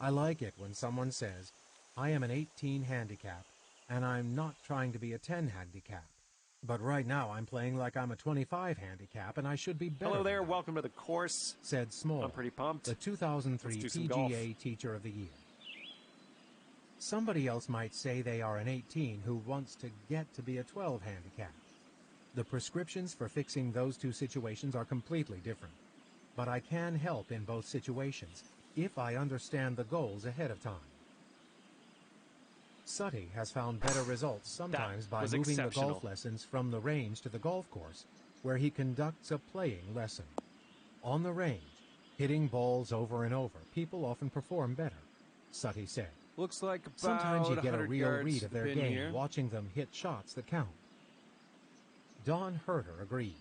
I like it when someone says, I am an 18 handicap, and I'm not trying to be a 10 handicap. But right now I'm playing like I'm a 25 handicap, and I should be better. Hello there, welcome to the course. Said Small, I'm pretty pumped. the 2003 PGA Teacher of the Year. Somebody else might say they are an 18 who wants to get to be a 12 handicap. The prescriptions for fixing those two situations are completely different. But I can help in both situations if I understand the goals ahead of time. Sutty has found better results sometimes by moving the golf lessons from the range to the golf course, where he conducts a playing lesson. On the range, hitting balls over and over, people often perform better, Sutty said. Looks like about sometimes you get a real read of the their game here. Watching them hit shots that count. Don Herter agreed.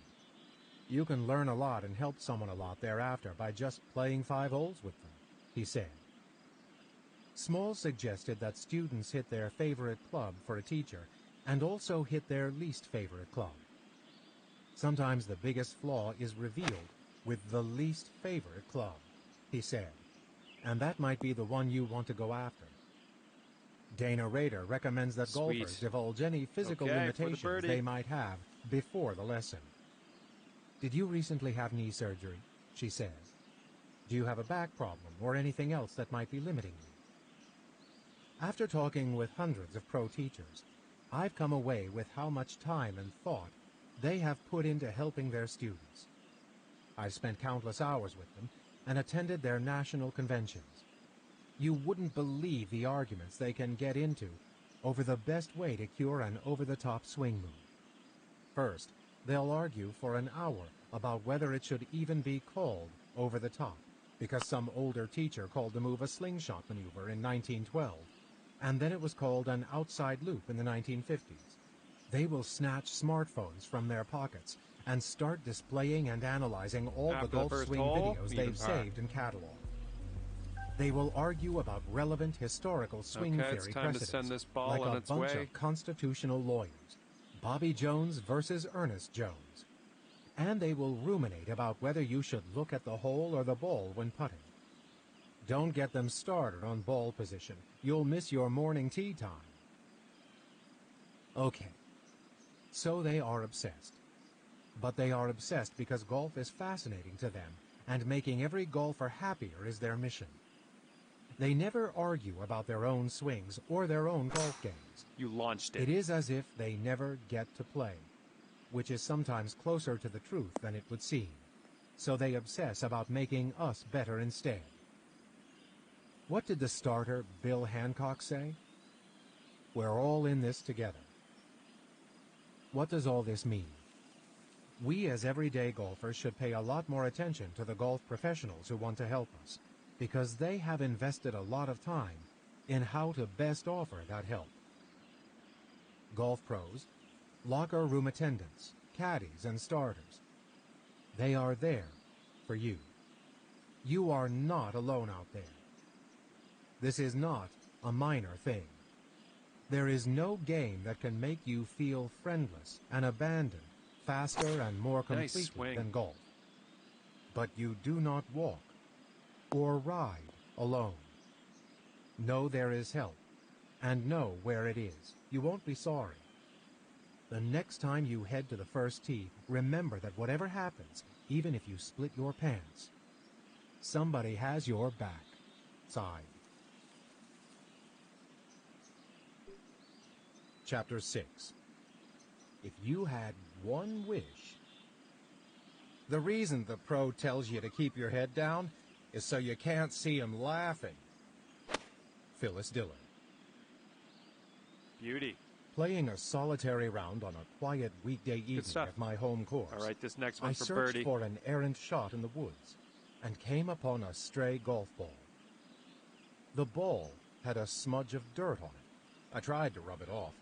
You can learn a lot and help someone a lot thereafter by just playing 5 holes with them, he said. Small suggested that students hit their favorite club for a teacher and also hit their least favorite club. Sometimes the biggest flaw is revealed with the least favorite club, he said, and that might be the one you want to go after. Dana Rader recommends that golfers divulge any physical limitations they might have before the lesson. Did you recently have knee surgery? She says. Do you have a back problem or anything else that might be limiting you? After talking with hundreds of pro teachers, I've come away with how much time and thought they have put into helping their students. I've spent countless hours with them and attended their national conventions. You wouldn't believe the arguments they can get into over the best way to cure an over-the-top swing move. First, they'll argue for an hour about whether it should even be called over-the-top, because some older teacher called the move a slingshot maneuver in 1912, and then it was called an outside loop in the 1950s. They will snatch smartphones from their pockets and start displaying and analyzing all the golf swing videos they've saved and cataloged. They will argue about relevant historical swing theory precedents like a bunch of constitutional lawyers, Bobby Jones versus Ernest Jones. And they will ruminate about whether you should look at the hole or the ball when putting. Don't get them started on ball position. You'll miss your morning tee time. Okay, so they are obsessed. But they are obsessed because golf is fascinating to them, and making every golfer happier is their mission. They never argue about their own swings or their own golf games. You launched it. It is as if they never get to play, which is sometimes closer to the truth than it would seem. So they obsess about making us better instead. What did the starter, Bill Hancock, say? We're all in this together. What does all this mean? We as everyday golfers should pay a lot more attention to the golf professionals who want to help us, because they have invested a lot of time in how to best offer that help. Golf pros, locker room attendants, caddies, and starters. They are there for you. You are not alone out there. This is not a minor thing. There is no game that can make you feel friendless and abandoned faster and more completely than golf. But you do not walk or ride alone. Know there is help, and know where it is. You won't be sorry. The next time you head to the first tee, remember that whatever happens, even if you split your pants, somebody has your back. Side. Chapter 6. If you had one wish. The reason the pro tells you to keep your head down is so you can't see him laughing. Phyllis Diller. Beauty. Playing a solitary round on a quiet weekday evening at my home course, all right, this next one I for searched birdie. for an errant shot in the woods and came upon a stray golf ball. The ball had a smudge of dirt on it. I tried to rub it off,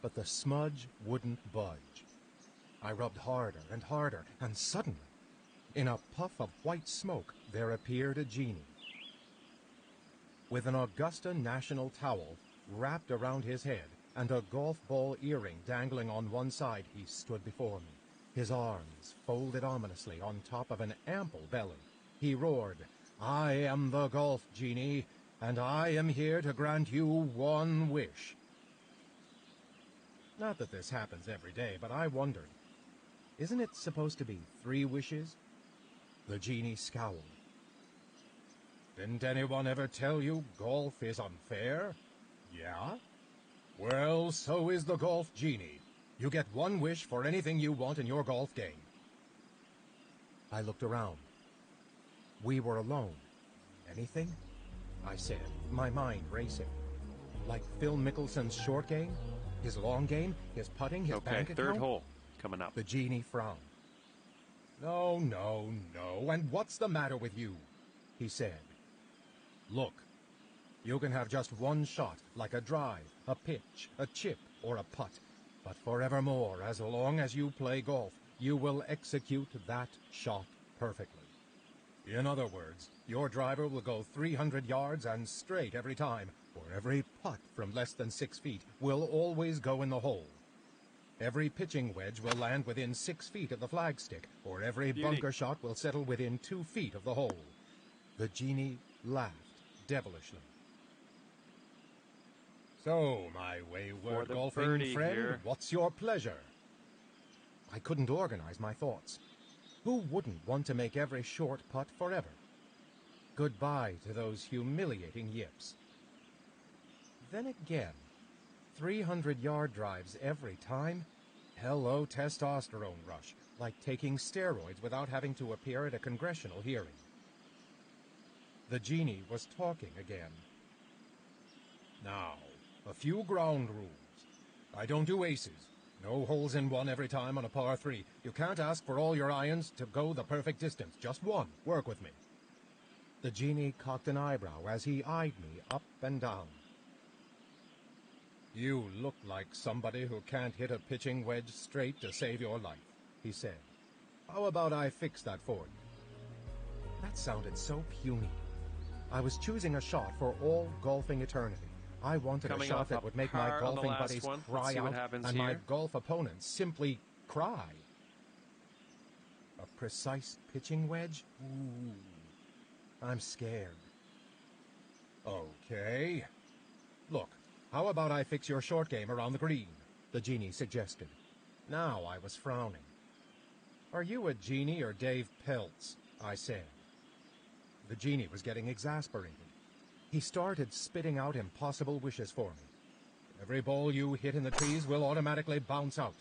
but the smudge wouldn't budge. I rubbed harder and harder, and suddenly, in a puff of white smoke, there appeared a genie. With an Augusta National towel wrapped around his head and a golf ball earring dangling on one side, he stood before me, his arms folded ominously on top of an ample belly. He roared, "I am the golf genie, and I am here to grant you one wish. Not that this happens every day, but I wondered, isn't it supposed to be 3 wishes? The genie scowled. Didn't anyone ever tell you golf is unfair? Yeah? Well, so is the golf genie. You get 1 wish for anything you want in your golf game. I looked around. We were alone. Anything? I said, my mind racing. Like Phil Mickelson's short game? His long game? His putting? His bank account? Third hole coming up. The genie frowned. No, no, no. And what's the matter with you? He said. Look, you can have just 1 shot, like a drive, a pitch, a chip, or a putt. But forevermore, as long as you play golf, you will execute that shot perfectly. In other words, your driver will go 300 yards and straight every time, or every putt from less than 6 feet will always go in the hole. Every pitching wedge will land within 6 feet of the flagstick, or every bunker shot will settle within 2 feet of the hole. The genie laughed devilishly. So, my wayward golfing friend, here. What's your pleasure? I couldn't organize my thoughts. Who wouldn't want to make every short putt forever? Goodbye to those humiliating yips. Then again, 300-yard drives every time? Hello, testosterone rush, like taking steroids without having to appear at a congressional hearing. The genie was talking again. Now, a few ground rules. I don't do aces. No holes in one every time on a par 3. You can't ask for all your irons to go the perfect distance. Just 1. Work with me. The genie cocked an eyebrow as he eyed me up and down. You look like somebody who can't hit a pitching wedge straight to save your life, he said. How about I fix that for you? That sounded so puny. I was choosing a shot for all golfing eternity. I wanted a shot that would make my golfing buddies cry out and my golf opponents simply cry. A precise pitching wedge? Ooh, I'm scared. Okay. Look, how about I fix your short game around the green? The genie suggested. Now I was frowning. Are you a genie or Dave Peltz? I said. The genie was getting exasperated. He started spitting out impossible wishes for me. Every ball you hit in the trees will automatically bounce out.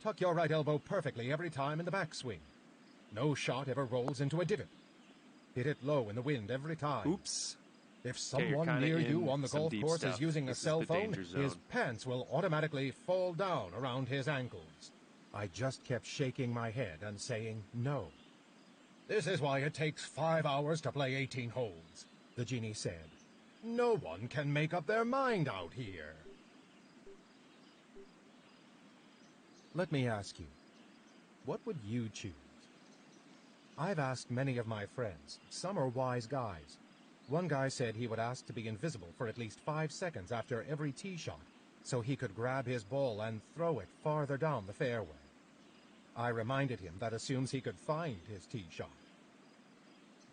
Tuck your right elbow perfectly every time in the backswing. No shot ever rolls into a divot. Hit it low in the wind every time. Oops. If someone near you on the golf course is using a cell phone, his pants will automatically fall down around his ankles. I just kept shaking my head and saying no. This is why it takes 5 hours to play 18 holes, the genie said. No one can make up their mind out here. Let me ask you, what would you choose? I've asked many of my friends. Some are wise guys. One guy said he would ask to be invisible for at least 5 seconds after every tee shot, so he could grab his ball and throw it farther down the fairway. I reminded him that assumes he could find his tee shot.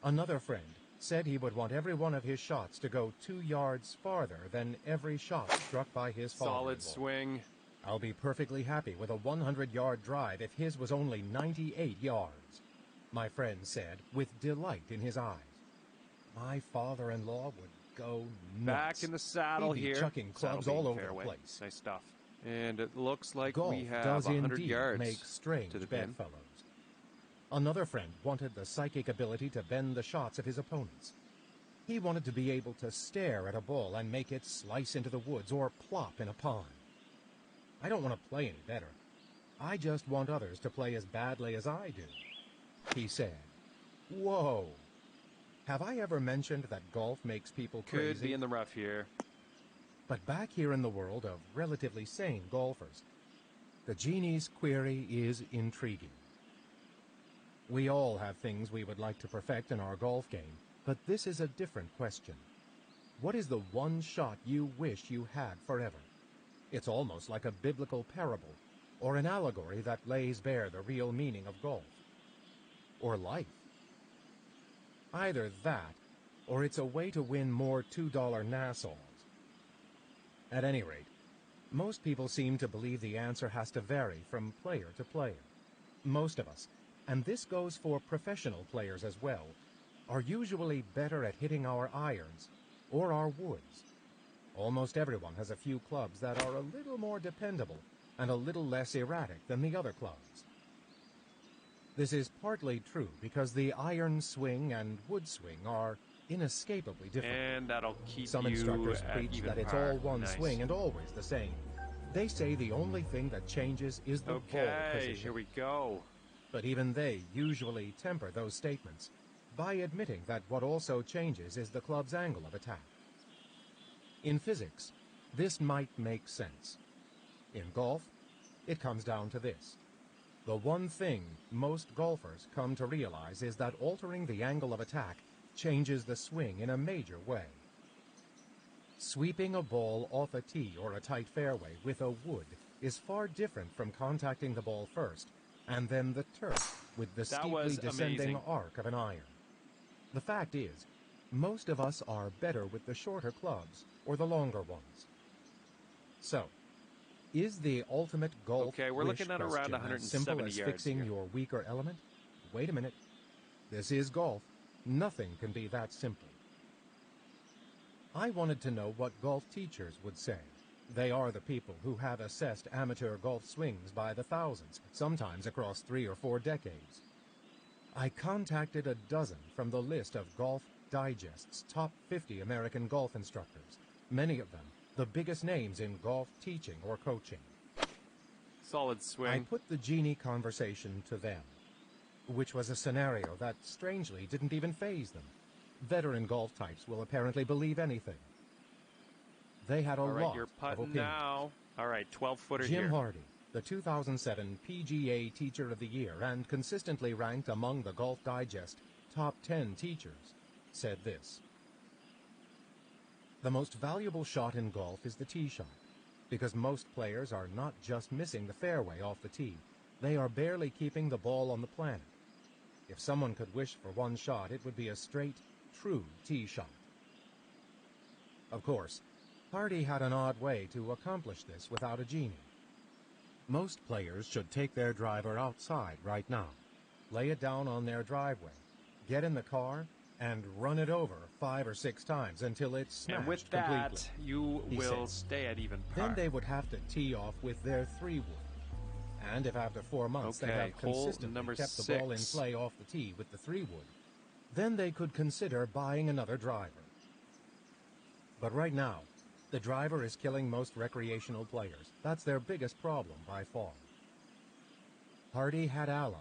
Another friend said he would want every one of his shots to go 2 yards farther than every shot struck by his father-in-law. Solid swing. I'll be perfectly happy with a 100-yard drive if his was only 98 yards, my friend said with delight in his eyes. My father-in-law would go nuts. Back in the saddle He'd be here. chucking clubs all over fairway. the place. Nice stuff. And it looks like Golf we have does 100 indeed yards make strange to the pin. bedfellows. Another friend wanted the psychic ability to bend the shots of his opponents. He wanted to be able to stare at a ball and make it slice into the woods or plop in a pond. I don't want to play any better. I just want others to play as badly as I do, he said. Whoa. Have I ever mentioned that golf makes people crazy? Could be in the rough here. But back here in the world of relatively sane golfers, the genie's query is intriguing. We all have things we would like to perfect in our golf game, but this is a different question. What is the one shot you wish you had forever? It's almost like a biblical parable, or an allegory that lays bare the real meaning of golf. Or life. Either that, or it's a way to win more $2 Nassaus. At any rate, most people seem to believe the answer has to vary from player to player. Most of us, and this goes for professional players as well, are usually better at hitting our irons or our woods. Almost everyone has a few clubs that are a little more dependable and a little less erratic than the other clubs. This is partly true because the iron swing and wood swing are inescapably different. And that'll keep Some you instructors at preach even that it's par. all one Nice. swing and always the same. They say the only thing that changes is the ball Okay, position. here we go. But even they usually temper those statements by admitting that what also changes is the club's angle of attack. In physics, this might make sense. In golf, it comes down to this. The one thing most golfers come to realize is that altering the angle of attack changes the swing in a major way. Sweeping a ball off a tee or a tight fairway with a wood is far different from contacting the ball first and then the turf with the That steeply was descending amazing. arc of an iron. The fact is, most of us are better with the shorter clubs or the longer ones. So, is the ultimate golf Okay, we're wish looking at around question as simple 170 as yards fixing here. your weaker element? Wait a minute. This is golf. Nothing can be that simple. I wanted to know what golf teachers would say. They are the people who have assessed amateur golf swings by the thousands, sometimes across 3 or 4 decades. I contacted a dozen from the list of Golf Digest's top 50 American golf instructors, many of them the biggest names in golf teaching or coaching. Solid swing. I put the genie conversation to them, which was a scenario that strangely didn't even faze them. Veteran golf types will apparently believe anything. They had a All right, lot you're of putting opinions. now. All right, 12-footer Jim here. Hardy, the 2007 PGA Teacher of the Year and consistently ranked among the Golf Digest top 10 teachers, said this. The most valuable shot in golf is the tee shot, because most players are not just missing the fairway off the tee, they are barely keeping the ball on the planet. If someone could wish for one shot, it would be a straight, true tee shot. Of course, Hardy had an odd way to accomplish this without a genie. Most players should take their driver outside right now, lay it down on their driveway, get in the car, and run it over 5 or 6 times until it's smashed And with completely. that, you he will said. stay at even par. Then they would have to tee off with their 3-wood. And if after 4 months they Okay, have hole consistently number kept the ball in 6. play off the tee with the 3-wood, then they could consider buying another driver. But right now, the driver is killing most recreational players. That's their biggest problem by far. Hardy had allies.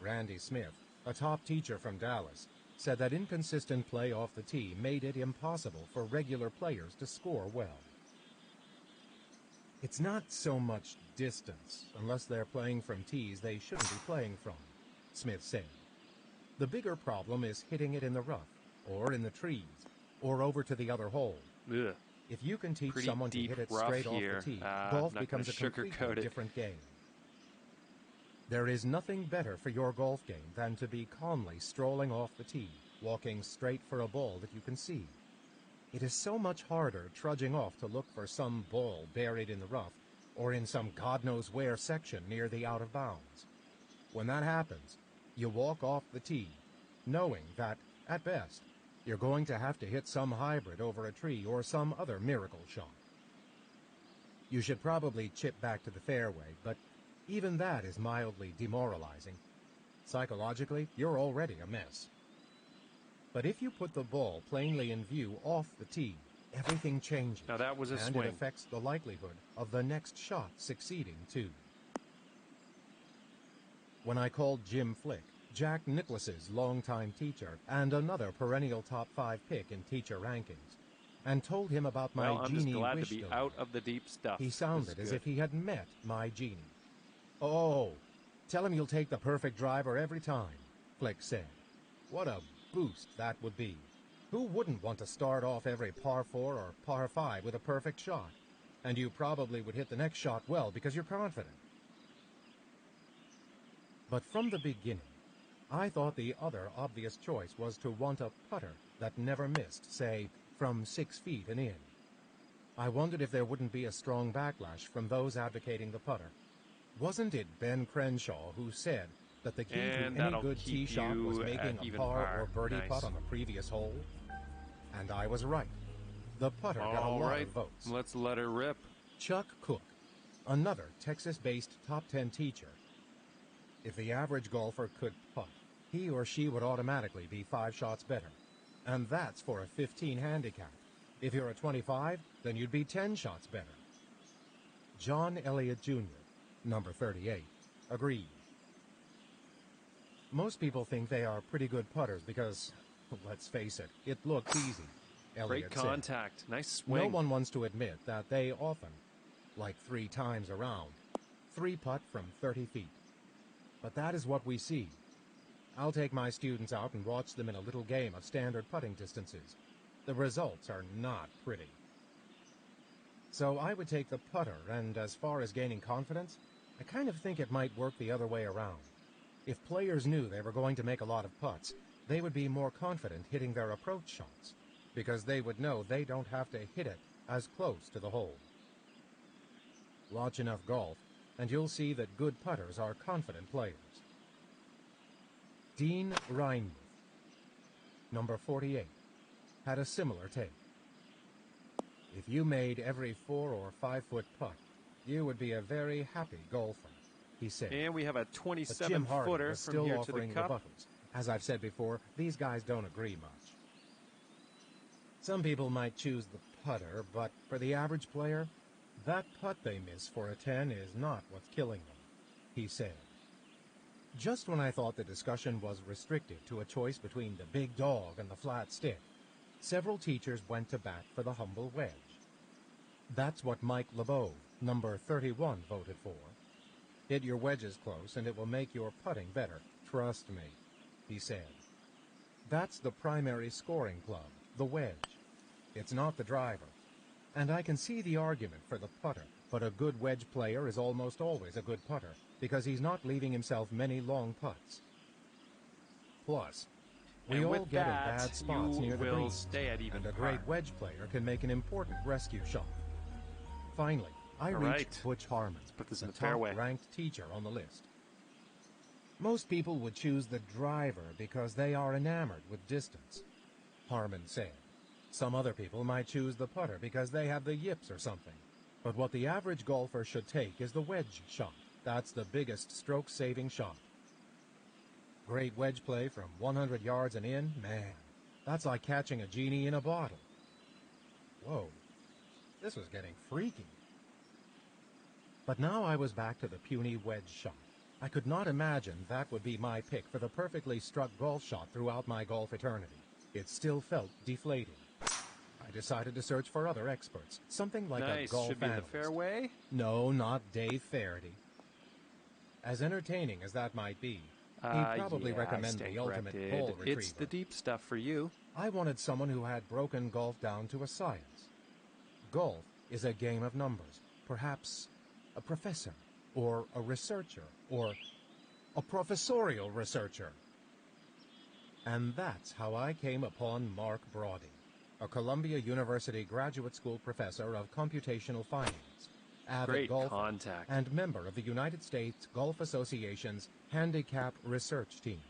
Randy Smith, a top teacher from Dallas, said that inconsistent play off the tee made it impossible for regular players to score well. It's not so much distance, unless they're playing from tees they shouldn't be playing from, Smith said. The bigger problem is hitting it in the rough, or in the trees, or over to the other hole. Ugh. If you can teach Pretty someone to deep hit it rough straight here. off the tee, I'm golf not becomes a gonna completely sugarcoat it. different game. There is nothing better for your golf game than to be calmly strolling off the tee, walking straight for a ball that you can see. It is so much harder trudging off to look for some ball buried in the rough or in some God-knows-where section near the out-of-bounds. When that happens, you walk off the tee, knowing that, at best, you're going to have to hit some hybrid over a tree or some other miracle shot. You should probably chip back to the fairway, but even that is mildly demoralizing. Psychologically, you're already a mess. But if you put the ball plainly in view off the tee, everything changes. Now that was a and swing. it affects the likelihood of the next shot succeeding, too. When I called Jim Flick, Jack Nicklaus's longtime teacher and another perennial top 5 pick in teacher rankings, and told him about my Well, I'm just genie glad wish to be delivery, out of the deep stuff. he This sounded is as good. if he had met my genie. Oh, tell him you'll take the perfect driver every time, Flick said. What a boost that would be. Who wouldn't want to start off every par 4 or par 5 with a perfect shot? And you probably would hit the next shot well because you're confident. But from the beginning, I thought the other obvious choice was to want a putter that never missed, say, from 6 feet and in. I wondered if there wouldn't be a strong backlash from those advocating the putter. Wasn't it Ben Crenshaw who said that the key to And any that'll good keep tee shot was you making at a even par par. or birdie Nice. putt on the previous hole? And I was right. The putter got a All lot right, of votes. let's let her rip. Chuck Cook, another Texas-based top 10 teacher. If the average golfer could putt, he or she would automatically be 5 shots better. And that's for a 15 handicap. If you're a 25, then you'd be 10 shots better. John Elliott Jr., number 38, agreed. Most people think they are pretty good putters because, let's face it, it looks easy, Elliott Great said. contact. Nice swing. No one wants to admit that they often, like 3 times around, 3-putt from 30 feet. But that is what we see. I'll take my students out and watch them in a little game of standard putting distances. The results are not pretty. So I would take the putter, and as far as gaining confidence, I kind of think it might work the other way around. If players knew they were going to make a lot of putts, they would be more confident hitting their approach shots, because they would know they don't have to hit it as close to the hole. Watch enough golf, and you'll see that good putters are confident players. Dean Reinmuth, number 48, had a similar take. If you made every 4 or 5 foot putt, you would be a very happy golfer, he said. And we have a But Jim Hardy 27-footer was from still here to the offering cup. rebuttals. As I've said before, these guys don't agree much. Some people might choose the putter, but for the average player, that putt they miss for a 10 is not what's killing them, he said. Just when I thought the discussion was restricted to a choice between the big dog and the flat stick, several teachers went to bat for the humble wedge. That's what Mike LeBeau, number 31, voted for. Hit your wedges close and it will make your putting better. Trust me, he said. That's the primary scoring club, the wedge. It's not the driver. And I can see the argument for the putter, but a good wedge player is almost always a good putter, because he's not leaving himself many long putts. Plus, we And all with get in that, bad spots you near the will green, stay at even and a par. great wedge player can make an important rescue shot. Finally, I All reached right. Butch Harmon, put this in the the fairway. top-ranked teacher on the list. Most people would choose the driver because they are enamored with distance, Harmon said. Some other people might choose the putter because they have the yips or something. But what the average golfer should take is the wedge shot. That's the biggest stroke-saving shot. Great wedge play from 100 yards and in, man, that's like catching a genie in a bottle. Whoa, this was getting freaky. But now I was back to the puny wedge shot. I could not imagine that would be my pick for the perfectly struck golf shot throughout my golf eternity. It still felt deflating. I decided to search for other experts, something like a Nice. golf Should be in the analyst. fairway. No, not Dave Faraday. As entertaining as that might be, he'd probably Yeah, recommend I stand the ultimate corrected. ball retriever. It's the deep stuff for you. I wanted someone who had broken golf down to a science. Golf is a game of numbers. Perhaps a professor, or a researcher, or a professorial researcher. And that's how I came upon Mark Brodie, a Columbia University graduate school professor of computational finance, avid Great golfer, contact. and member of the United States Golf Association's handicap research team.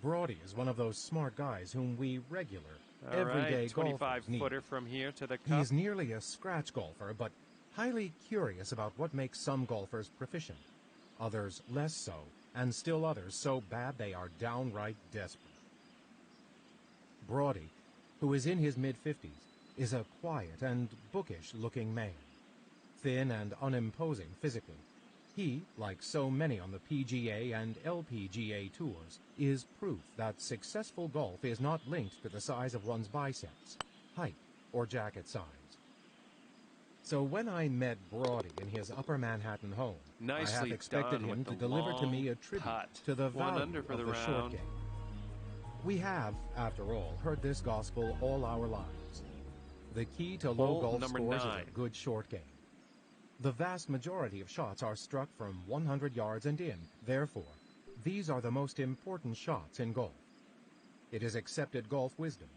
Brodie is one of those smart guys whom we regular, All everyday right, golfers need. 25-footer from here to the He cup. is nearly a scratch golfer, but highly curious about what makes some golfers proficient, others less so, and still others so bad they are downright desperate. Brodie, who is in his mid-50s, is a quiet and bookish-looking man, thin and unimposing physically. He, like so many on the PGA and LPGA tours, is proof that successful golf is not linked to the size of one's biceps, height, or jacket size. So when I met Brodie in his Upper Manhattan home, I half Nicely expected done him with to the deliver to me a long tribute putt. to the One value under for of the the short round. game. We have, after all, heard this gospel all our lives. The key to low Hole golf number scores 9. is a good short game. The vast majority of shots are struck from 100 yards and in. Therefore, these are the most important shots in golf. It is accepted golf wisdom.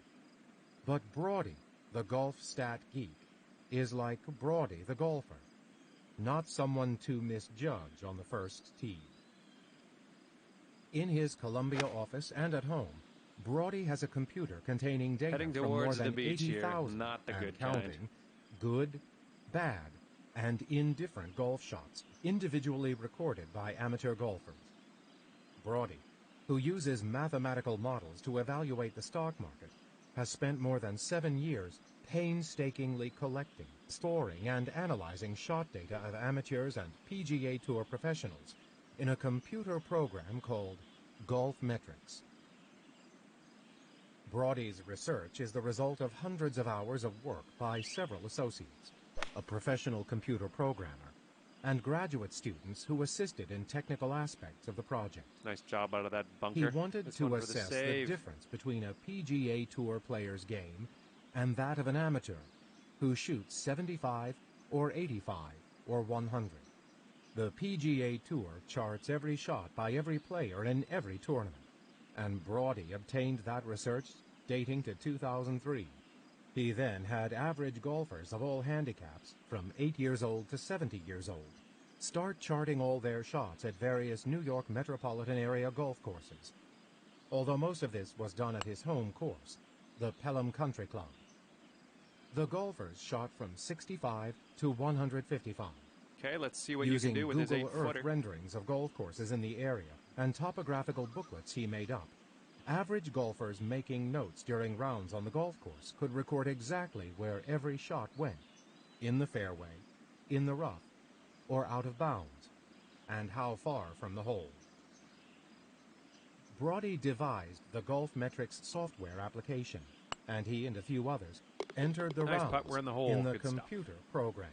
But Brodie, the golf stat geek, is like Brodie the golfer, not someone to misjudge on the first tee. In his Columbia office and at home, Brodie has a computer containing data Heading from more towards the than beach here, 80,000 not the and good counting, kind. good, bad, and indifferent golf shots, individually recorded by amateur golfers. Brodie, who uses mathematical models to evaluate the stock market, has spent more than 7 years painstakingly collecting, storing, and analyzing shot data of amateurs and PGA Tour professionals in a computer program called Golf Metrics. Brodie's research is the result of hundreds of hours of work by several associates, a professional computer programmer, and graduate students who assisted in technical aspects of the project. Nice job out of that bunker. He wanted This to one for the assess the save. difference between a PGA Tour player's game and that of an amateur who shoots 75 or 85 or 100. The PGA Tour charts every shot by every player in every tournament, and Brodie obtained that research dating to 2003. He then had average golfers of all handicaps, from 8 years old to 70 years old, start charting all their shots at various New York metropolitan area golf courses, although most of this was done at his home course, the Pelham Country Club. The golfers shot from 65 to 155. Okay, let's see what you can Using do with his Google Earth 8-footer. renderings of golf courses in the area and topographical booklets he made up, average golfers making notes during rounds on the golf course could record exactly where every shot went, in the fairway, in the rough, or out of bounds, and how far from the hole. Brodie devised the Golf Metrics software application, and he and a few others entered the Nice rounds putt, we're in the hole. in the Good stuff. computer program,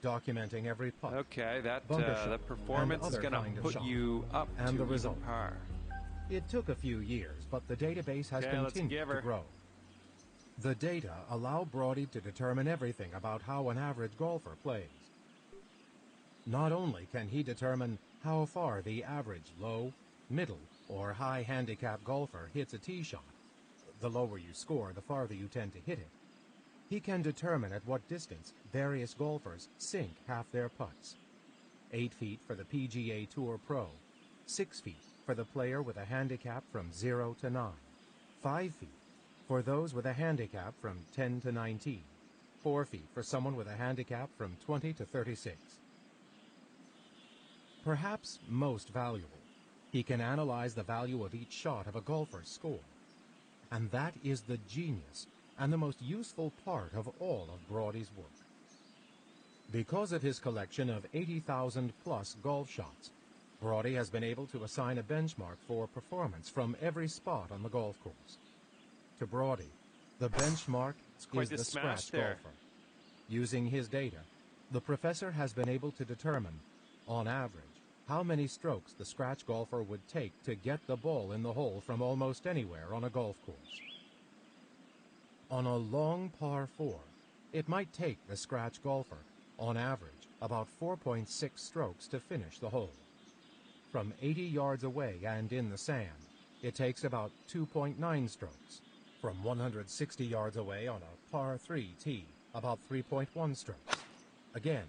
documenting every putt, Okay, that bunker shot, that performance and is other going kind to of put shot, you up and to the even result. par. It took a few years, but the database has Okay, let's continued give to her. grow. The data allow Brodie to determine everything about how an average golfer plays. Not only can he determine how far the average low, middle, or high handicap golfer hits a tee shot, the lower you score, the farther you tend to hit it, he can determine at what distance various golfers sink half their putts. 8 feet for the PGA Tour Pro, 6 feet for the player with a handicap from 0 to 9, 5 feet for those with a handicap from 10 to 19, 4 feet for someone with a handicap from 20 to 36. Perhaps most valuable, he can analyze the value of each shot of a golfer's score. And that is the genius and the most useful part of all of Brodie's work. Because of his collection of 80,000 plus golf shots, Brodie has been able to assign a benchmark for performance from every spot on the golf course. To Brodie, the benchmark quite is the the smash scratch there. golfer. Using his data, the professor has been able to determine, on average, how many strokes the scratch golfer would take to get the ball in the hole from almost anywhere on a golf course. On a long par 4, it might take the scratch golfer, on average, about 4.6 strokes to finish the hole. From 80 yards away and in the sand, it takes about 2.9 strokes. From 160 yards away on a par 3 tee, about 3.1 strokes. Again,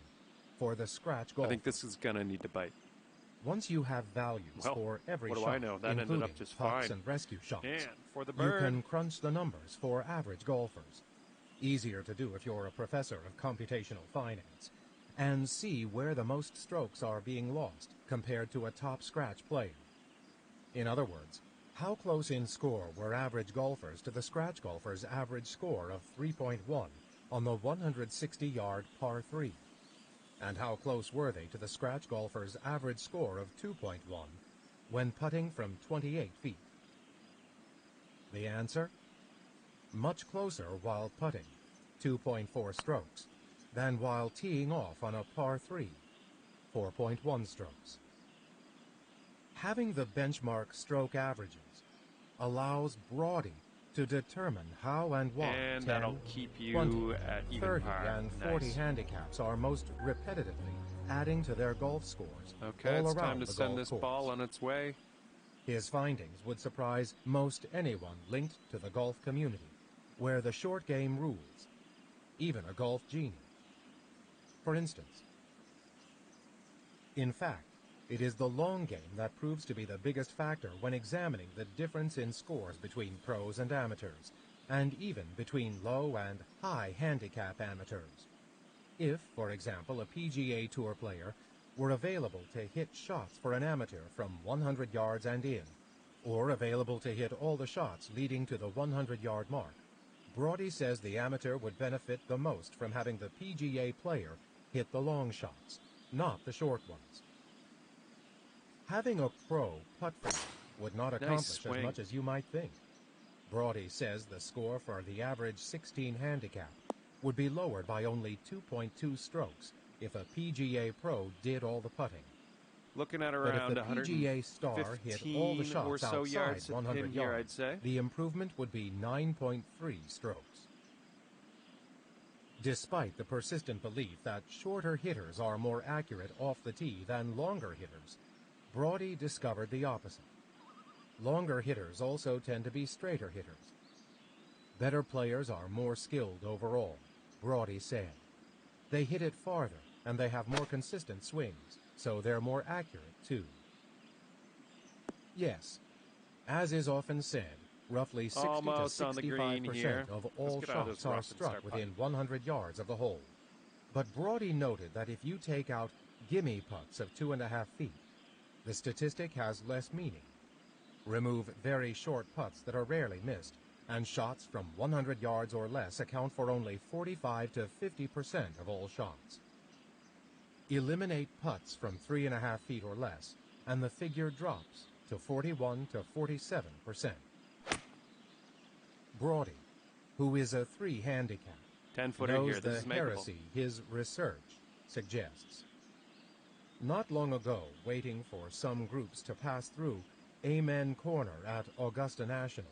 for the scratch golfer. I think this is going to need to bite. Once you have values Well, for every what do shot, I know? That ended including up just putts fine. and rescue shots, And for the you bird. can crunch the numbers for average golfers. Easier to do if you're a professor of computational finance, and see where the most strokes are being lost compared to a top scratch player. In other words, how close in score were average golfers to the scratch golfer's average score of 3.1 on the 160-yard par 3? And how close were they to the scratch golfer's average score of 2.1 when putting from 28 feet? The answer? Much closer while putting, 2.4 strokes, than while teeing off on a par 3, 4.1 strokes. Having the benchmark stroke averages allows Brodie to determine how and why And 10, that'll keep you 20, at even 30, par. and 40 Nice. handicaps are most repetitively adding to their golf scores Okay, all it's around time to the send golf this course. ball on its way. His findings would surprise most anyone linked to the golf community, where the short game rules, even a golf genie. For instance, in fact, it is the long game that proves to be the biggest factor when examining the difference in scores between pros and amateurs, and even between low and high handicap amateurs. If, for example, a PGA Tour player were available to hit shots for an amateur from 100 yards and in, or available to hit all the shots leading to the 100-yard mark, Brodie says the amateur would benefit the most from having the PGA player hit the long shots, not the short ones. Having a pro putt for you would not accomplish as much as you might think. Brodie says the score for the average 16 handicap would be lowered by only 2.2 strokes if a PGA pro did all the putting. Looking at around but if the PGA star hit all the shots or so outside yards 100 here, yards, I'd say. the improvement would be 9.3 strokes. Despite the persistent belief that shorter hitters are more accurate off the tee than longer hitters, Brodie discovered the opposite. Longer hitters also tend to be straighter hitters. Better players are more skilled overall, Brodie said. They hit it farther, and they have more consistent swings, so they're more accurate, too. Yes, as is often said, roughly 60 to 65% of all shots are struck within 100 yards of the hole. But Brodie noted that if you take out gimme putts of 2.5 feet, the statistic has less meaning. Remove very short putts that are rarely missed, and shots from 100 yards or less account for only 45 to 50% of all shots. Eliminate putts from 3.5 feet or less, and the figure drops to 41 to 47%. Brodie, who is a 3 handicap, 10-footer knows here. This is the heresy his research suggests. Not long ago, waiting for some groups to pass through Amen Corner at Augusta National,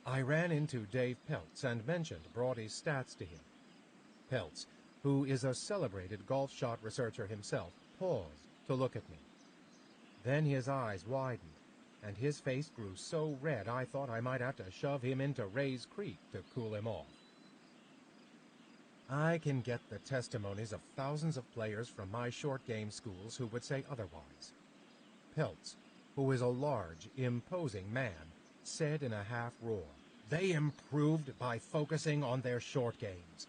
I ran into Dave Peltz and mentioned Brodie's stats to him. Peltz, who is a celebrated golf shot researcher himself, paused to look at me. Then his eyes widened, and his face grew so red I thought I might have to shove him into Ray's Creek to cool him off. I can get the testimonies of thousands of players from my short game schools who would say otherwise. Peltz, who is a large, imposing man, said in a half roar, "They improved by focusing on their short games."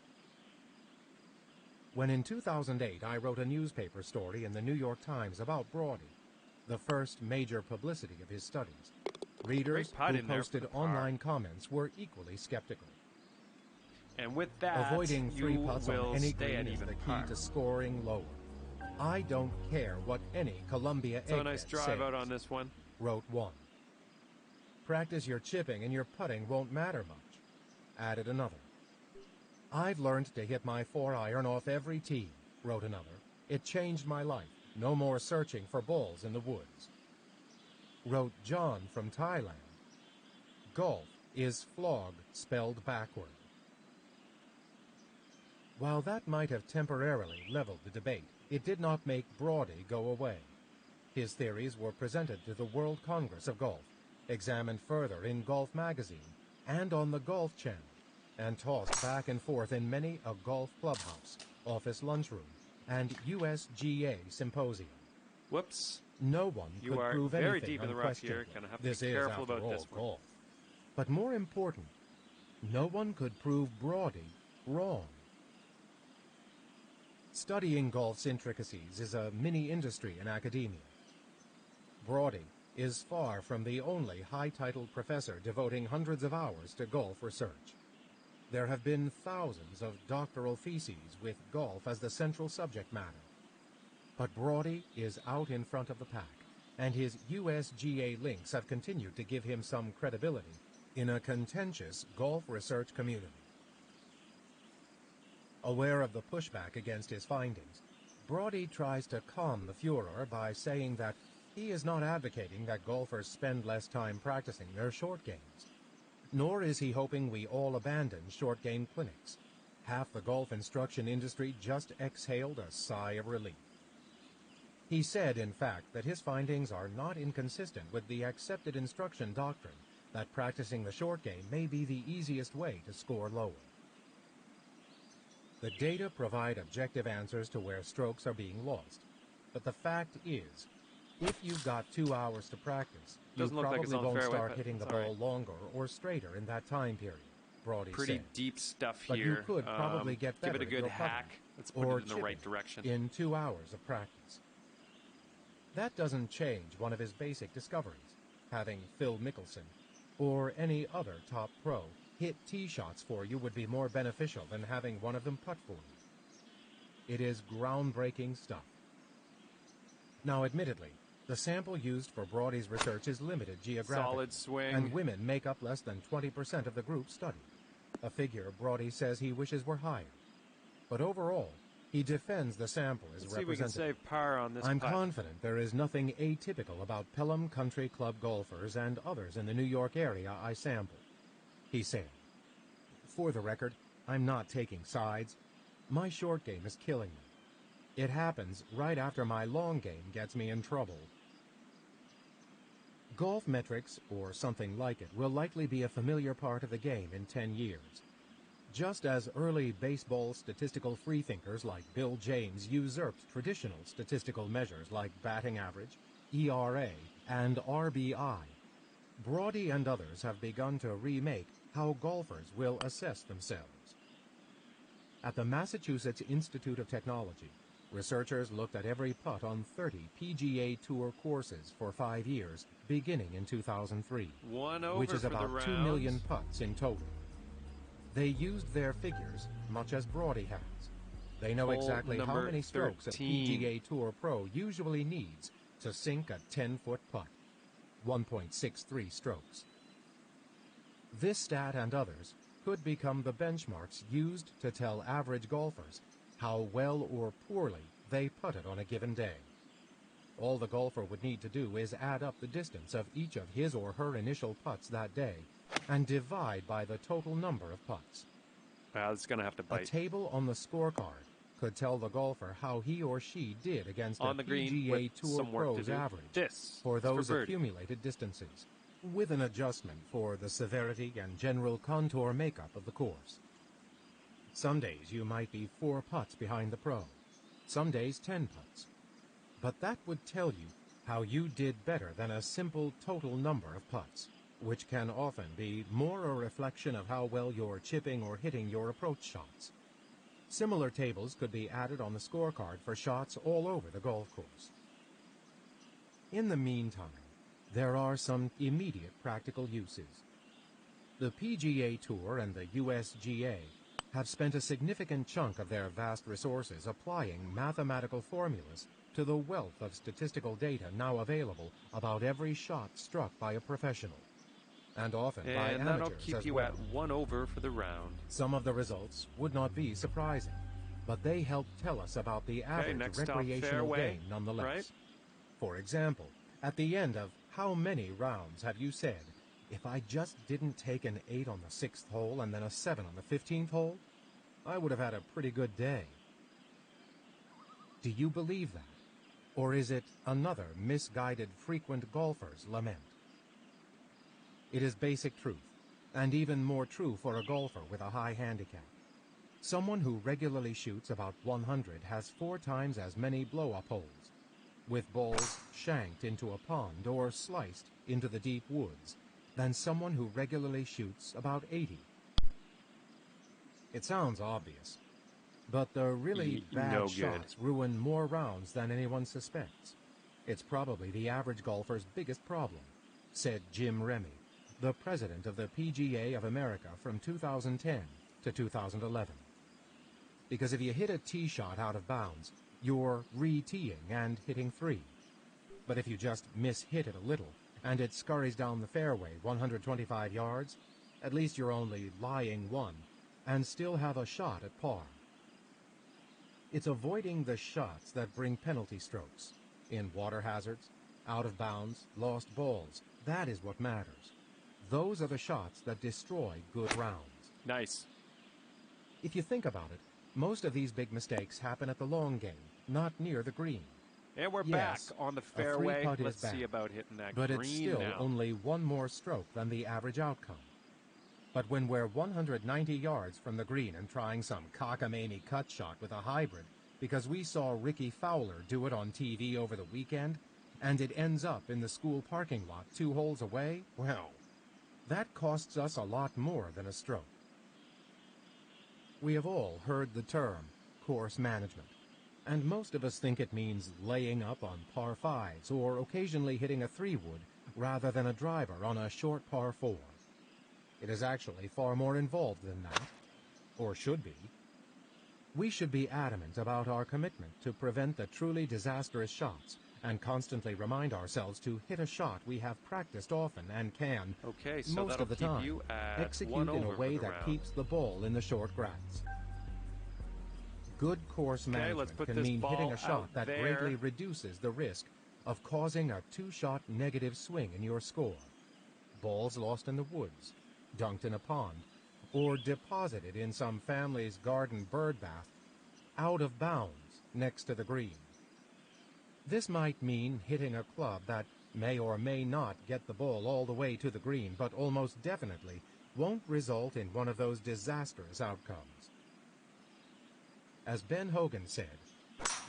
When in 2008 I wrote a newspaper story in the New York Times about Brodie, the first major publicity of his studies, readers who posted online comments were equally skeptical. And with that, avoiding 3 putts on any green is the key par. to scoring lower. I don't care what any Columbia So egg nice drive says, out on this one. wrote one. Practice your chipping and your putting won't matter much, added another. I've learned to hit my 4-iron off every tee, wrote another. It changed my life. No more searching for balls in the woods. Wrote John from Thailand. Golf is flog spelled backward. While that might have temporarily leveled the debate, it did not make Brodie go away. His theories were presented to the World Congress of Golf, examined further in Golf Magazine and on the Golf Channel, and tossed back and forth in many a golf clubhouse, office lunchroom, and USGA symposium. Whoops. No one You could are prove very anything deep in the rough here. unquestionably. Gonna have to This be is, careful after about all, this one. golf. But more important, no one could prove Brodie wrong. Studying golf's intricacies is a mini-industry in academia. Brodie is far from the only high-titled professor devoting hundreds of hours to golf research. There have been thousands of doctoral theses with golf as the central subject matter. But Brodie is out in front of the pack, and his USGA links have continued to give him some credibility in a contentious golf research community. Aware of the pushback against his findings, Brodie tries to calm the furor by saying that he is not advocating that golfers spend less time practicing their short games. Nor is he hoping we all abandon short game clinics. Half the golf instruction industry just exhaled a sigh of relief. He said, in fact, that his findings are not inconsistent with the accepted instruction doctrine that practicing the short game may be the easiest way to score lower. The data provide objective answers to where strokes are being lost. But the fact is, if you've got 2 hours to practice, you Doesn't look like it's probably on won't fairway, start but hitting the it's all ball right. longer or straighter in that time period, Brodie Pretty said. deep stuff But here. you could probably get Give better it a at good your putting hack. Let's put or it in the right chipping direction. in 2 hours of practice. That doesn't change one of his basic discoveries, having Phil Mickelson or any other top pro hit tee shots for you would be more beneficial than having one of them putt for you. It is groundbreaking stuff. Now, admittedly, the sample used for Brodie's research is limited geographically, Solid swing. and women make up less than 20% of the group studied, a figure Brodie says he wishes were higher. But overall, he defends the sample as Let's see if we can representative. save par on this I'm putt. confident there is nothing atypical about Pelham Country Club golfers and others in the New York area I sampled, he said. For the record, I'm not taking sides. My short game is killing me. It happens right after my long game gets me in trouble. Golf metrics, or something like it, will likely be a familiar part of the game in 10 years. Just as early baseball statistical freethinkers like Bill James usurped traditional statistical measures like batting average, ERA, and RBI, Brodie and others have begun to remake how golfers will assess themselves. At the Massachusetts Institute of Technology, researchers looked at every putt on 30 PGA Tour courses for 5 years, beginning in 2003, One over which is for the about 2 rounds. million putts in total. They used their figures much as Brodie has. They know Hole exactly how number many strokes 13. a PGA Tour pro usually needs to sink a 10-foot putt, 1.63 strokes. This stat and others could become the benchmarks used to tell average golfers how well or poorly they putted on a given day. All the golfer would need to do is add up the distance of each of his or her initial putts that day and divide by the total number of putts. Wow, it's going to have to A bite. table on the scorecard could tell the golfer how he or she did against On a the green PGA with Tour some work to pro's do. average This for is those Birdie. accumulated distances, with an adjustment for the severity and general contour makeup of the course. Some days you might be 4 putts behind the pro, some days 10 putts. But that would tell you how you did better than a simple total number of putts, which can often be more a reflection of how well you're chipping or hitting your approach shots. Similar tables could be added on the scorecard for shots all over the golf course. In the meantime, there are some immediate practical uses. The PGA Tour and the USGA have spent a significant chunk of their vast resources applying mathematical formulas to the wealth of statistical data now available about every shot struck by a professional, and often by And that'll amateurs keep as you well. at 1 over for the round. Some of the results would not be surprising, but they help tell us about the average next stop, recreational fairway, game nonetheless. right? For example, at the end of how many rounds have you said, if I just didn't take an 8 on the 6th hole and then a 7 on the 15th hole, I would have had a pretty good day. Do you believe that? Or is it another misguided frequent golfer's lament? It is basic truth, and even more true for a golfer with a high handicap. Someone who regularly shoots about 100 has 4 times as many blow-up holes, with balls shanked into a pond or sliced into the deep woods, than someone who regularly shoots about 80. It sounds obvious, but the really bad No good. shots ruin more rounds than anyone suspects. It's probably the average golfer's biggest problem, said Jim Remy, the president of the PGA of America from 2010 to 2011. Because if you hit a tee shot out of bounds, you're re-teeing and hitting 3. But if you just miss-hit it a little, and it scurries down the fairway 125 yards, at least you're only lying 1, and still have a shot at par. It's avoiding the shots that bring penalty strokes, in water hazards, out of bounds, lost balls. That is what matters. Those are the shots that destroy good rounds. Nice. If you think about it, most of these big mistakes happen at the long game, not near the green. And we're Yes, back on the a free fairway. putt is Let's see bad, about hitting that but green it's still now. only one more stroke than the average outcome. But when we're 190 yards from the green and trying some cockamamie cut shot with a hybrid because we saw Ricky Fowler do it on TV over the weekend, and it ends up in the school parking lot 2 holes away, well, that costs us a lot more than a stroke. We have all heard the term course management, and most of us think it means laying up on par 5s or occasionally hitting a 3-wood rather than a driver on a short par 4. It is actually far more involved than that, or should be. We should be adamant about our commitment to prevent the truly disastrous shots and constantly remind ourselves to hit a shot we have practiced often and can, Okay, so most that'll of the keep time, you at execute 1 in a over for way the that round. keeps the ball in the short grass. Good course let's management put can this mean hitting ball a shot out that there. greatly reduces the risk of causing a 2-shot negative swing in your score. Balls lost in the woods, dunked in a pond, or deposited in some family's garden bird bath, out of bounds next to the green. This might mean hitting a club that may or may not get the ball all the way to the green, but almost definitely won't result in one of those disastrous outcomes. As Ben Hogan said,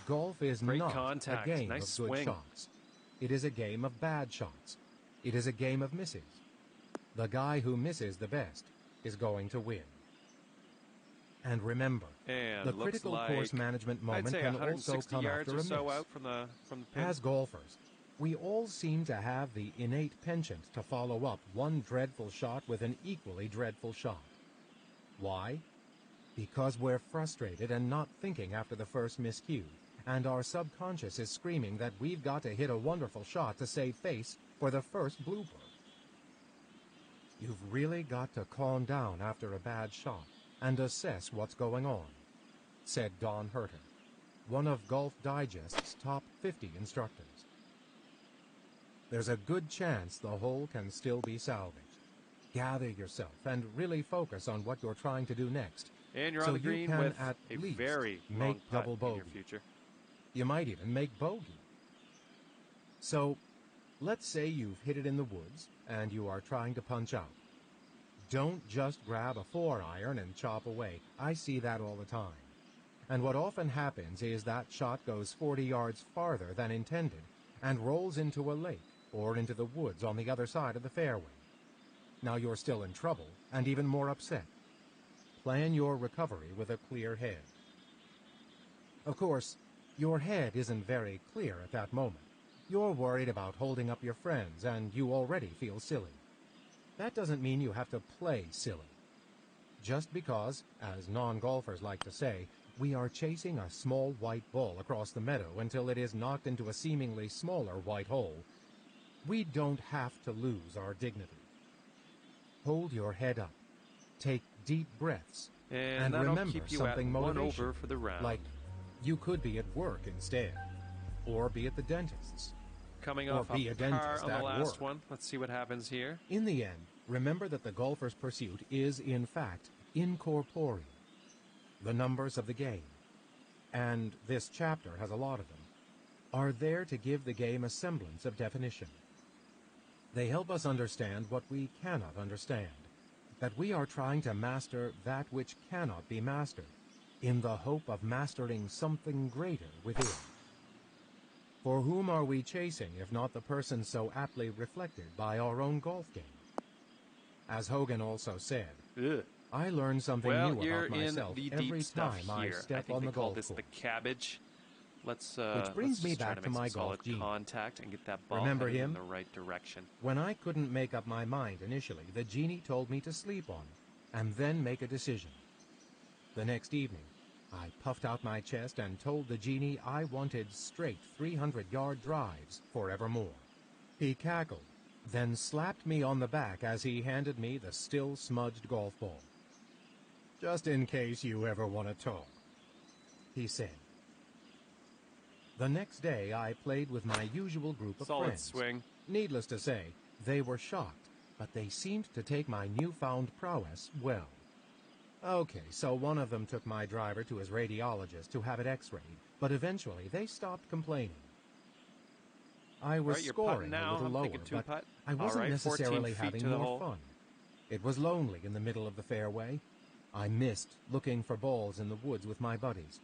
golf is Great not contact. a game Nice of good swing. shots. It is a game of bad shots. It is a game of misses. The guy who misses the best is going to win. And remember, And the looks critical like, course management I'd moment say can also 160 come yards after or a so miss. out from the pin. As golfers, we all seem to have the innate penchant to follow up one dreadful shot with an equally dreadful shot. Why? Because we're frustrated and not thinking after the first miscue, and our subconscious is screaming that we've got to hit a wonderful shot to save face for the first blooper. You've really got to calm down after a bad shot and assess what's going on, said Don Herter, one of Golf Digest's top 50 instructors. There's a good chance the hole can still be salvaged. Gather yourself and really focus on what you're trying to do next. And you're so on the you green can with at a least very make long putt double in bogey. your future. You might even make bogey. So, let's say you've hit it in the woods and you are trying to punch out. Don't just grab a 4-iron and chop away. I see that all the time. And what often happens is that shot goes 40 yards farther than intended and rolls into a lake or into the woods on the other side of the fairway. Now you're still in trouble and even more upset. Plan your recovery with a clear head. Of course, your head isn't very clear at that moment. You're worried about holding up your friends and you already feel silly. That doesn't mean you have to play silly. Just because, as non-golfers like to say, we are chasing a small white ball across the meadow until it is knocked into a seemingly smaller white hole, we don't have to lose our dignity. Hold your head up. Take deep breaths. And that'll remember keep you something at 1 motivational, over for the round. like you could be at work instead, or be at the dentist's. Coming or off be a a par dentist on the at last work. one. Let's see what happens here. In the end, remember that the golfer's pursuit is, in fact, incorporeal. The numbers of the game, and this chapter has a lot of them, are there to give the game a semblance of definition. They help us understand what we cannot understand, that we are trying to master that which cannot be mastered, in the hope of mastering something greater within. For whom are we chasing if not the person so aptly reflected by our own golf game? As Hogan also said, Ugh. I learn something Well, new you're about myself in the every deep stuff time I here. step I think on they the call golf this course. the cabbage. Let's brings me just try back to to make my some golf solid genius. contact and get that ball Remember headed in him? the right direction. When I couldn't make up my mind initially, the genie told me to sleep on it, and then make a decision. The next evening, I puffed out my chest and told the genie I wanted straight 300-yard drives forevermore. He cackled, then slapped me on the back as he handed me the still smudged golf ball. Just in case you ever want to talk, he said. The next day, I played with my usual group of Solid friends. swing. Needless to say, they were shocked, but they seemed to take my newfound prowess well. Okay, so one of them took my driver to his radiologist to have it x-rayed, but eventually they stopped complaining. I was Right, you're scoring putting now. a little I'm lower, thinking but two-putt. I All wasn't right, 14 necessarily feet having to the more hole. fun. It was lonely in the middle of the fairway. I missed looking for balls in the woods with my buddies.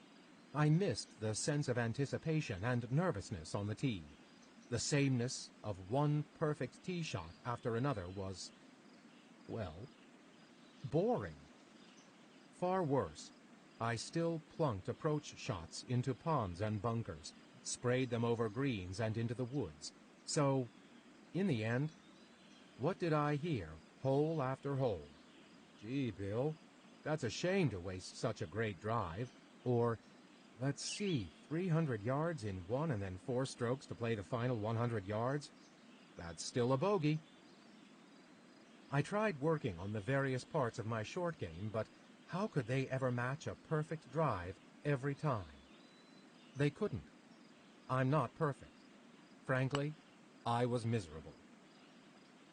I missed the sense of anticipation and nervousness on the tee. The sameness of one perfect tee shot after another was, well, boring. Far worse, I still plunked approach shots into ponds and bunkers, sprayed them over greens and into the woods. So, in the end, what did I hear, hole after hole? Gee, Bill, that's a shame to waste such a great drive. Or, let's see, 300 yards in one and then 4 strokes to play the final 100 yards? That's still a bogey. I tried working on the various parts of my short game, but how could they ever match a perfect drive every time? They couldn't. I'm not perfect. Frankly, I was miserable.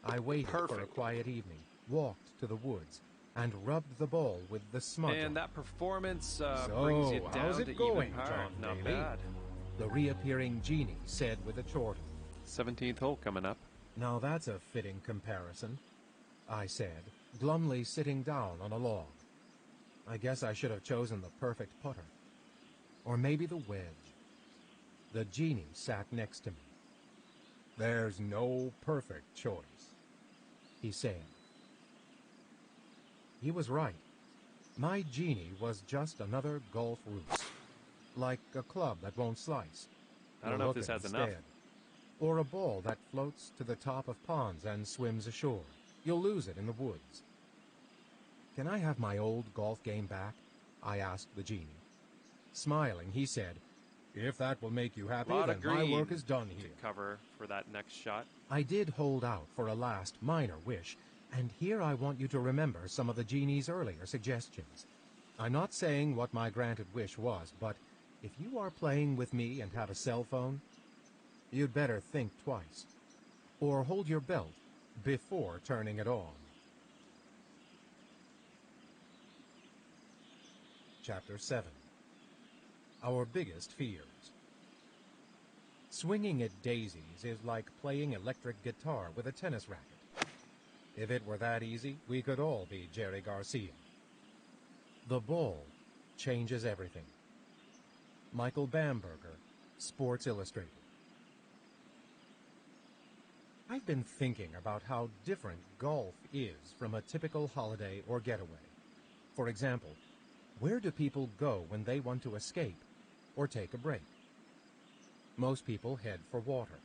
I waited for a Perfect. quiet evening, walked to the woods, and rubbed the ball with the smudge. And that performance So, brings you how's down it to going, even par. John Not Bailey? bad. The reappearing genie said with a chortle. 17th hole coming up. Now that's a fitting comparison, I said, glumly sitting down on a log. I guess I should have chosen the perfect putter. Or maybe the wedge. The genie sat next to me. There's no perfect choice, he said. He was right. My genie was just another golf ruse, like a club that won't slice. I don't You'll know if hook this it has instead. enough. Or a ball that floats to the top of ponds and swims ashore. You'll lose it in the woods. Can I have my old golf game back? I asked the genie. Smiling, he said, if that will make you happy, Lot then of my green work is done to here. cover for that next shot. I did hold out for a last minor wish, and here I want you to remember some of the genie's earlier suggestions. I'm not saying what my granted wish was, but if you are playing with me and have a cell phone, you'd better think twice. Or hold your belt before turning it on. Chapter 7. Our Biggest Fears. Swinging at daisies is like playing electric guitar with a tennis racket. If it were that easy, we could all be Jerry Garcia. The ball changes everything. Michael Bamberger, Sports Illustrated. I've been thinking about how different golf is from a typical holiday or getaway. For example, where do people go when they want to escape or take a break? Most people head for water.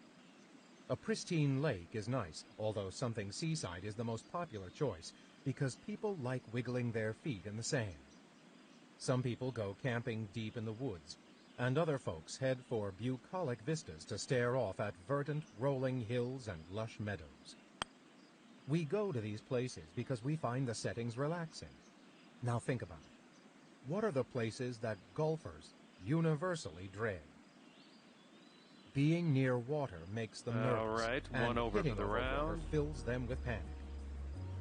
A pristine lake is nice, although something seaside is the most popular choice because people like wiggling their feet in the sand. Some people go camping deep in the woods, and other folks head for bucolic vistas to stare off at verdant, rolling hills and lush meadows. We go to these places because we find the settings relaxing. Now think about it. What are the places that golfers universally dread? Being near water makes them nervous, All right, and one over hitting for the over water round. fills them with panic.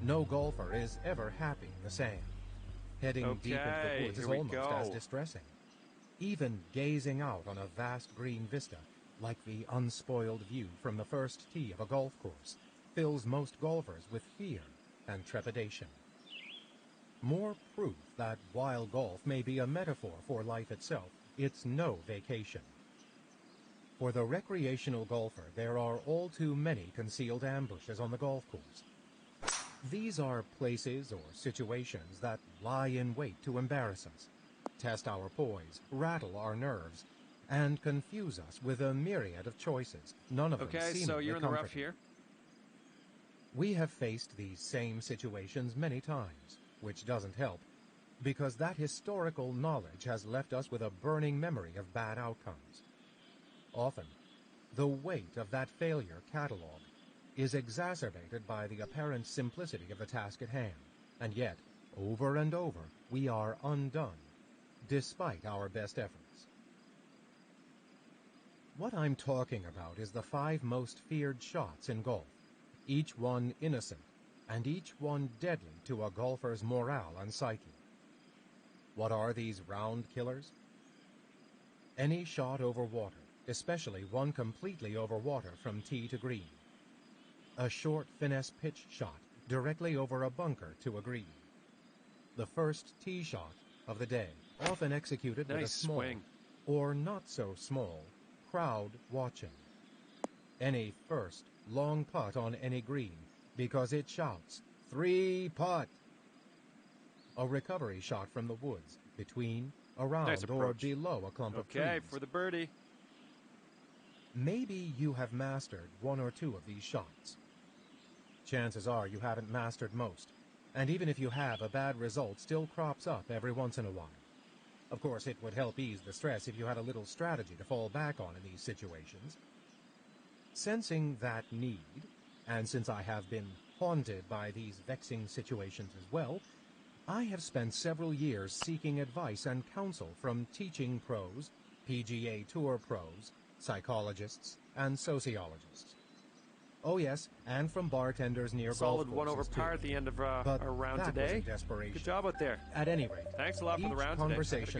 No golfer is ever happy in the sand. Heading deep into Okay, the woods is here we almost as go. distressing. Even gazing out on a vast green vista, like the unspoiled view from the first tee of a golf course, fills most golfers with fear and trepidation. More proof that while golf may be a metaphor for life itself, it's no vacation. For the recreational golfer, there are all too many concealed ambushes on the golf course. These are places or situations that lie in wait to embarrass us, test our poise, rattle our nerves, and confuse us with a myriad of choices, none of them Okay, seemingly so you're in the rough comforting. here. We have faced these same situations many times, which doesn't help, because that historical knowledge has left us with a burning memory of bad outcomes. Often, the weight of that failure catalog is exacerbated by the apparent simplicity of the task at hand, and yet, over and over, we are undone, despite our best efforts. What I'm talking about is the 5 most feared shots in golf, each one innocent, and each one deadly to a golfer's morale and psyche. What are these round killers? Any shot over water, especially one completely over water from tee to green. A short finesse pitch shot directly over a bunker to a green. The first tee shot of the day, often executed with a Nice small, swing. or not so small, crowd watching. Any first long putt on any green, because it shouts, 3 putt. A recovery shot from the woods, between, around, Nice or approach. below a clump of trees. Okay, for the birdie. Maybe you have mastered one or two of these shots. Chances are you haven't mastered most, and even if you have, a bad result still crops up every once in a while. Of course, it would help ease the stress if you had a little strategy to fall back on in these situations. Sensing that need, and since I have been haunted by these vexing situations as well, I have spent several years seeking advice and counsel from teaching pros, PGA Tour pros, psychologists, and sociologists. Oh yes, and from bartenders near Solid golf one over courses par too. at the end of But our round that today. wasn't desperation. Good job out there. At any rate, Thanks a lot for the each round today. conversation